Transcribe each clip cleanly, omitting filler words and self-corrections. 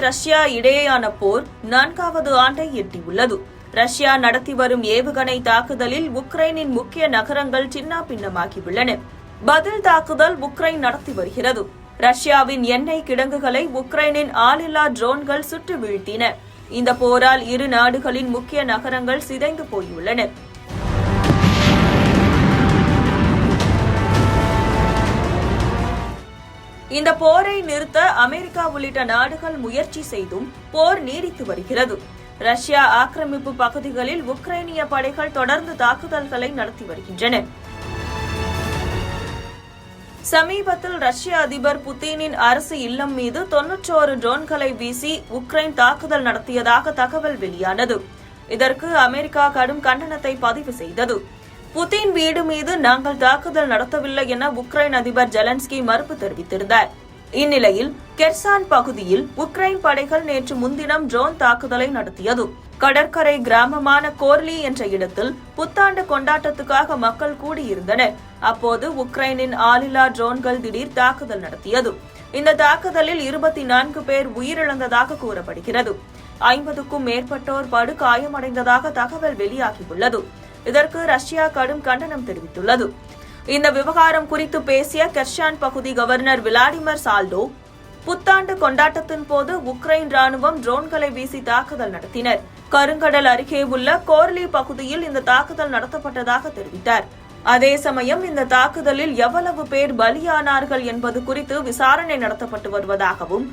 Russia இடையேயான போர் 4வது ஆண்டை எட்டியுள்ளது. ரஷ்யா நடத்தி வரும் ஏவுகணை தாக்குதலில் உக்ரைனின் முக்கிய நகரங்கள் சின்னாபின்னமாகியுள்ளன. பதில் தாக்குதல் உக்ரைன் நடத்தி வருகிறது. ரஷ்யாவின் எண்ணெய் கிடங்குகளை உக்ரைனின் ஆளில்லா ட்ரோன்கள் சுட்டு வீழ்த்தின. இந்த போரால் இரு நாடுகளின் முக்கிய நகரங்கள் சிதைந்து போயுள்ளன. இந்த போரை நிறுத்த அமெரிக்கா உள்ளிட்ட நாடுகள் முயற்சி செய்தும் போர் நீடித்து வருகிறது. ரஷ்யா ஆக்கிரமிப்பு பகுதிகளில் உக்ரைனிய படைகள் தொடர்ந்து தாக்குதல்களை நடத்தி வருகின்றன. சமீபத்தில் ரஷ்ய அதிபர் புதினின் அரசு இல்லம் மீது 91 ட்ரோன்களை வீசி உக்ரைன் தாக்குதல் நடத்தியதாக தகவல் வெளியானது. இதற்கு அமெரிக்கா கடும் கண்டனத்தை பதிவு செய்தது. புதின் வீடு மீது நாங்கள் தாக்குதல் நடத்தவில்லை என உக்ரைன் அதிபர் ஜெலன்ஸ்கி மறுப்பு தெரிவித்திருந்தார். இந்நிலையில் கெர்சான் பகுதியில் உக்ரைன் படைகள் நேற்று முன்தினம் ட்ரோன் தாக்குதலை நடத்தியது. கடற்கரை கிராமமான கோர்லி என்ற இடத்தில் புத்தாண்டு கொண்டாட்டத்துக்காக மக்கள் கூடியிருந்தனர். அப்போது உக்ரைனின் ஆளில்லா ட்ரோன்கள் திடீர் தாக்குதல் நடத்தியது. இந்த தாக்குதலில் 24 பேர் உயிரிழந்ததாக கூறப்படுகிறது. 50க்கும் மேற்பட்டோர் படுகாயமடைந்ததாக தகவல் வெளியாகியுள்ளது. இதற்கு ரஷ்யா கடும் கண்டனம் தெரிவித்துள்ளது. இந்த விவகாரம் குறித்து பேசிய கெர்சான் பகுதி கவர்னர் விளாடிமிர் சால்டோ, புத்தாண்டு கொண்டாட்டத்தின் போது உக்ரைன் ராணுவம் ட்ரோன்களை வீசி தாக்குதல் நடத்தினர். கருங்கடல் அருகே உள்ள கோர்லி பகுதியில் இந்த தாக்குதல் நடத்தப்பட்டதாக தெரிவித்தார். அதே சமயம் இந்த தாக்குதலில் எவ்வளவு பேர் பலியானார்கள் என்பது குறித்து விசாரணை நடத்தப்பட்டு வருவதாகவும்,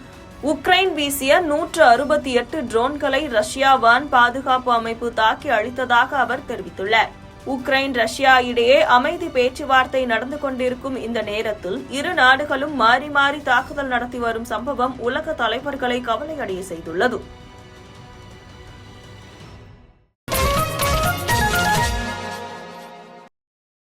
உக்ரைன் வீசிய 168 ட்ரோன்களை ரஷ்யா வான் பாதுகாப்பு அமைப்பு தாக்கி அழித்ததாக அவர் தெரிவித்துள்ளார். உக்ரைன் ரஷ்யா இடையே அமைதி பேச்சுவார்த்தை நடந்து கொண்டிருக்கும் இந்த நேரத்தில் இரு நாடுகளும் மாறி மாறி தாக்குதல் நடத்தி வரும் சம்பவம் உலக தலைவர்களை கவலையடைய செய்துள்ளது.